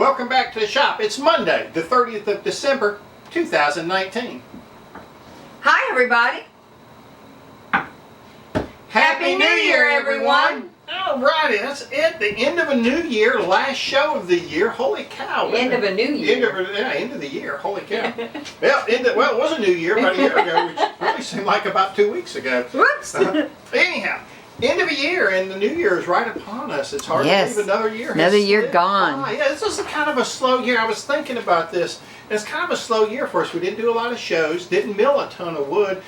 Welcome back to the shop. It's Monday, the 30th of December, 2019. Hi, everybody. Happy New Year, everyone. Alrighty, that's it. The end of a new year, last show of the year. Holy cow. End of a new year. End of the year. Holy cow. Well, it was a new year about a year ago, which really seemed like about 2 weeks ago. Whoops. Anyhow, end of a year, and the new year is right upon us. It's hard to believe another year has Another year slipped gone. by. Yeah, this is kind of a slow year. I was thinking about this. It's kind of a slow year for us. We didn't do a lot of shows, didn't mill a ton of wood.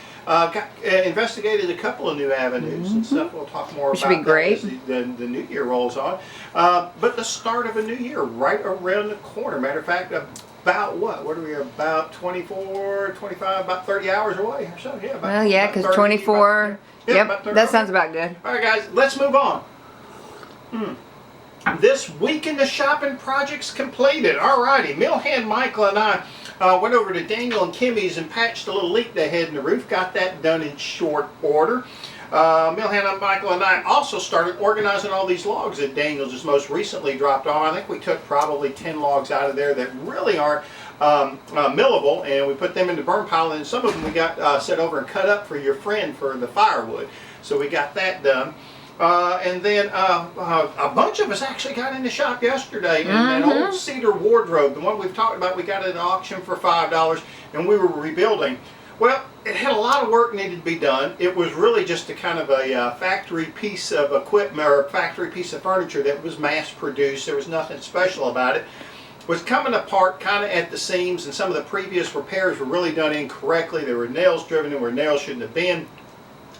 Investigated a couple of new avenues and stuff. We'll talk more about be great. that as the new year rolls on. But the start of a new year right around the corner. Matter of fact, about what are we, about 24, 25, about 30 hours away or so? Yeah, Well, yeah, because 24, yep, that sounds about good. All right, guys, let's move on. This week in the shopping projects completed. All righty, Mill Hand Michael and I went over to Daniel and Kimmy's and patched a little leak they had in the roof. Got that done in short order. Mill Hand Michael and I also started organizing all these logs that Daniel just most recently dropped off. I think we took probably 10 logs out of there that really aren't millable, and we put them in the burn pile, and some of them we got set over and cut up for your friend for the firewood. So we got that done. And then a bunch of us actually got in the shop yesterday, and an old cedar wardrobe, the one we've talked about, we got at an auction for $5, and we were rebuilding. Well, it had a lot of work needed to be done. It was really just a kind of a factory piece of equipment or a factory piece of furniture that was mass produced. There was nothing special about it. It was coming apart kind of at the seams, and some of the previous repairs were really done incorrectly. There were nails driven in where nails shouldn't have been.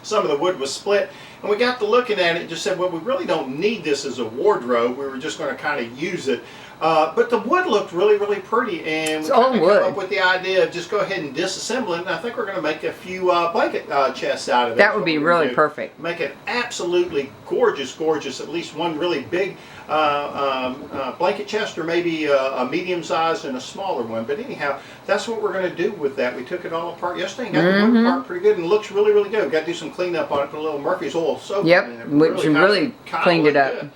Some of the wood was split, and we got to looking at it and just said, well, we really don't need this as a wardrobe. We were just going to kind of use it. But the wood looked really, really pretty, and we kind of came up with the idea of just go ahead and disassemble it, and I think we're going to make a few blanket chests out of it. That would be really perfect. Make it absolutely gorgeous, gorgeous, at least one really big blanket chest, or maybe a medium sized and a smaller one. But anyhow, that's what we're going to do with that. We took it all apart yesterday and got the wood apart pretty good, and it looks really, really good. We've got to do some cleanup on it, put a little Murphy's oil soap in it. Which really cleaned it up.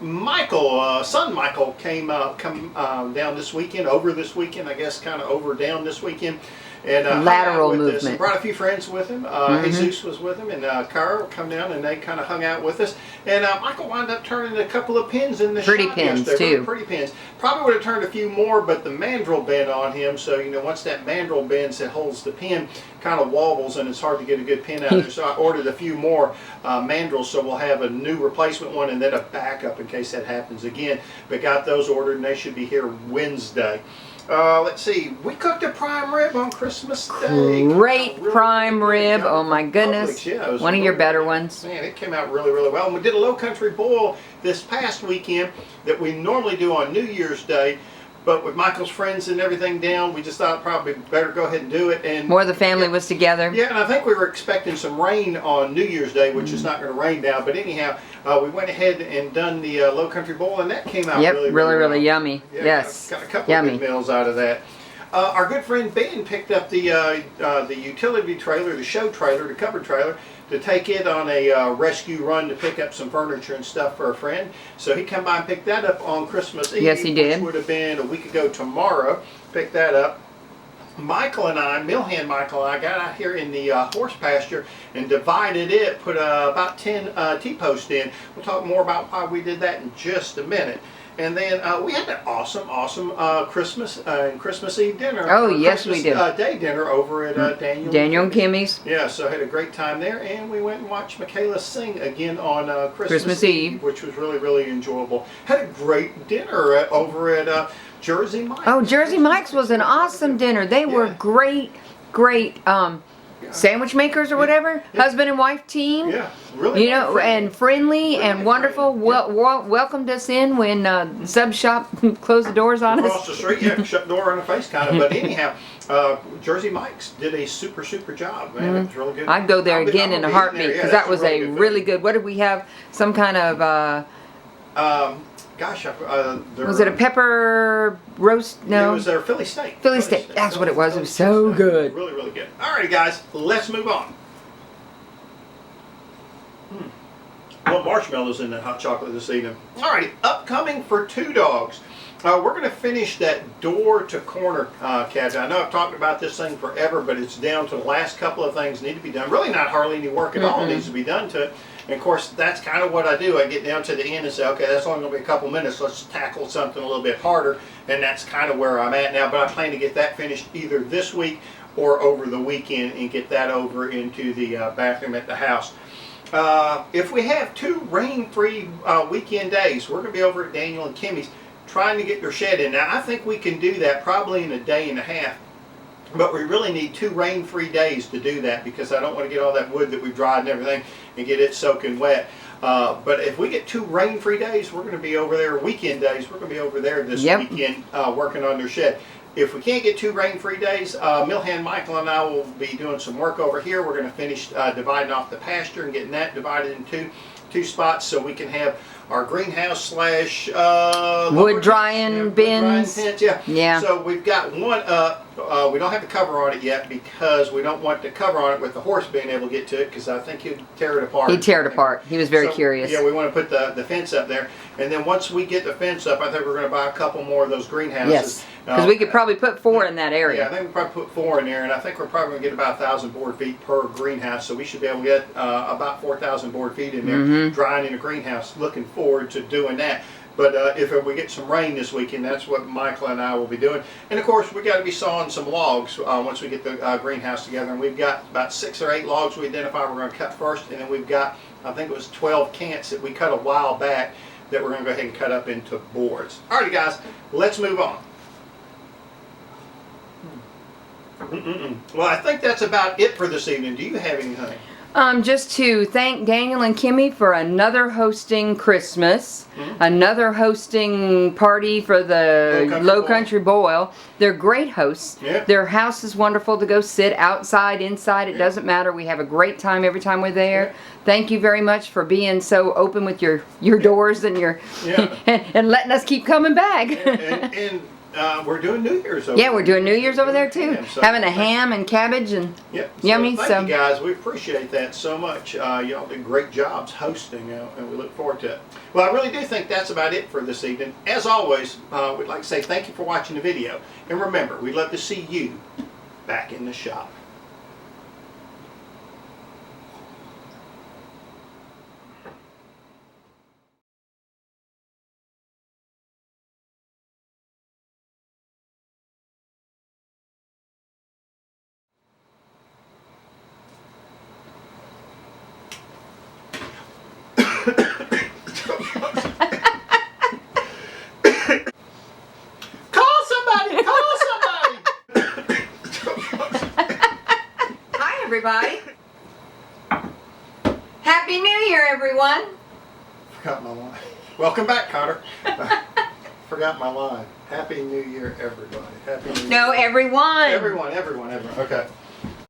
Michael, son Michael, came down this weekend, over this weekend, I guess, kind of over down this weekend. And lateral movement. And brought a few friends with him. Jesus was with him, and Carl come down, and they kind of hung out with us. And Michael wound up turning a couple of pins in the shop pins yesterday. too. Pretty pins. Probably would have turned a few more, but the mandrel bent on him. So once that mandrel bends, that holds the pin, kind of wobbles, and it's hard to get a good pin out of there. So I ordered a few more mandrels, so we'll have a new replacement one and then a backup in case that happens again. But got those ordered, and they should be here Wednesday. Let's see, we cooked a prime rib on Christmas Day. Great prime rib, oh my goodness. Yeah, one of your better ones. Man, it came out really, really well. And we did a low country boil this past weekend that we normally do on New Year's Day. But with Michael's friends and everything down, we just thought probably better go ahead and do it. And more of the family was together. Yeah, and I think we were expecting some rain on New Year's Day, which is not going to rain now. But anyhow, we went ahead and done the low country boil, and that came out really, really yummy. Yeah, yes, got a couple of good meals out of that. Our good friend Ben picked up the utility trailer, the show trailer, the covered trailer, to take it on a rescue run to pick up some furniture and stuff for a friend. So he come by and picked that up on Christmas Eve. Yes, he did. Which would have been a week ago tomorrow. Picked that up. Michael and I, Mill Hand Michael and I, got out here in the horse pasture and divided it, put about 10 T-posts in. We'll talk more about why we did that in just a minute. And then we had an awesome Christmas Eve dinner. Oh, yes, Christmas, we did. Day dinner over at Daniel and Kimmy's. Yeah, so I had a great time there, and we went and watched Michaela sing again on Christmas Eve, which was really, really enjoyable. Had a great dinner over at Jersey Mike's. Oh, Jersey Mike's was an awesome dinner. They were great sandwich makers or whatever, husband and wife team. Yeah, really. And friendly and wonderful. Welcomed us in when the sub shop closed the doors on us. Across the street, shut the door on the face kind of. But anyhow, Jersey Mike's did a super job, man. It was really good. I'd go there again in a heartbeat because that was a really good. What did we have? Some kind of. Was it a pepper roast? No. It was their Philly steak. Philly steak. That's what it was. It was so good. Really, really good. Alrighty, guys, let's move on. Well, marshmallows in that hot chocolate this evening. Alrighty, upcoming for Two Dogs. We're going to finish that door to corner cabinet. I know I've talked about this thing forever, but it's down to the last couple of things need to be done. Really not hardly any work at all needs to be done to it. And of course, that's kind of what I do. I get down to the end and say, okay, that's only going to be a couple minutes. Let's tackle something a little bit harder. And that's kind of where I'm at now. But I plan to get that finished either this week or over the weekend and get that over into the bathroom at the house. If we have 2 rain-free weekend days, we're going to be over at Daniel and Kimmy's trying to get their shed in. Now, I think we can do that probably in a day and a half, but we really need 2 rain-free days to do that because I don't want to get all that wood that we've dried and everything and get it soaking wet. But if we get 2 rain-free days, we're going to be over there, weekend days, we're going to be over there this weekend working on their shed. If we can't get 2 rain-free days, Millhand Michael and I will be doing some work over here. We're going to finish dividing off the pasture and getting that divided into 2 spots so we can have our greenhouse slash wood drying bins. Wood drying tents, So we've got one up. We don't have the cover on it yet because we don't want the cover on it with the horse being able to get to it because I think he'd tear it apart. He'd tear it apart. He was very curious. Yeah, we want to put the fence up there. And then once we get the fence up, I think we're going to buy a couple more of those greenhouses. Yes, because we could probably put 4 in that area. Yeah, I think we probably put 4 in there, and I think we're probably going to get about 1,000 board feet per greenhouse, so we should be able to get about 4,000 board feet in there drying in a greenhouse. Looking forward to doing that. But if we get some rain this weekend, that's what Michael and I will be doing. And of course, we got to be sawing some logs once we get the greenhouse together. And we've got about 6 or 8 logs we identify we're going to cut first, and then we've got, I think it was 12 cants that we cut a while back that we're going to go ahead and cut up into boards. Alrighty guys, let's move on. Well, I think that's about it for this evening. Do you have anything? Just to thank Daniel and Kimmy for another hosting Christmas, another hosting party for the Low Country Boil. They're great hosts. Their house is wonderful to go sit outside, inside. It doesn't matter. We have a great time every time we're there. Thank you very much for being so open with your doors and your and letting us keep coming back. and we're doing New Year's over there. Yeah, we're doing New Year's over there too. So having a ham and cabbage and yummy. Thank you guys. We appreciate that so much. Y'all did great jobs hosting, and we look forward to it. Well, I really do think that's about it for this evening. As always, we'd like to say thank you for watching the video. And remember, we'd love to see you back in the shop. Call somebody! Hi, everybody. Happy New Year, everyone. Forgot my line. Welcome back, Connor. Forgot my line. Happy New Year, everybody. Happy New Year. No, everyone. Everyone. Okay.